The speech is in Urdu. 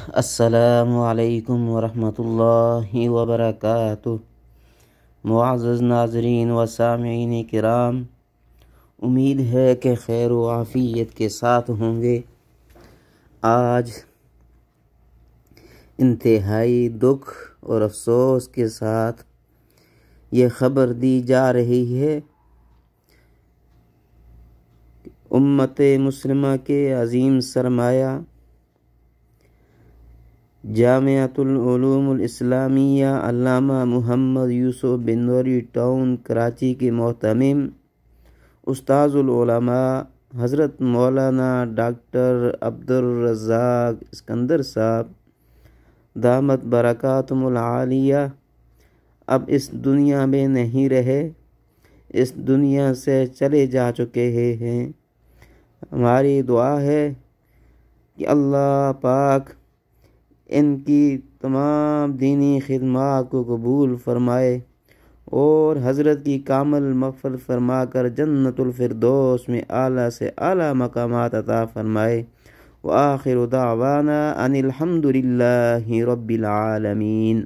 السلام علیکم ورحمۃ اللہ وبرکاتہ۔ معزز ناظرین و سامعین کرام، امید ہے کہ خیر و عافیت کے ساتھ ہوں گے۔ آج انتہائی دکھ اور افسوس کے ساتھ یہ خبر دی جا رہی ہے کہ امت مسلمہ کے عظیم سرمایہ جامعۃ العلوم الاسلامیہ علامہ محمد یوسف بن نوری ٹاؤن کراچی کے محتمم استاذ العلماء حضرت مولانا ڈاکٹر عبدالرزاق اسکندر صاحب دامت برکاتہم العالیہ اب اس دنیا میں نہیں رہے، اس دنیا سے چلے جا چکے ہیں۔ ہماری دعا ہے کہ اللہ پاک ان کی تمام دینی خدمات کو قبول فرمائے اور حضرت کی کامل مغفرت فرما کر جنت الفردوس میں اعلیٰ سے اعلیٰ مقامات عطا فرمائے۔ وآخر دعوانا ان الحمد للہ رب العالمین۔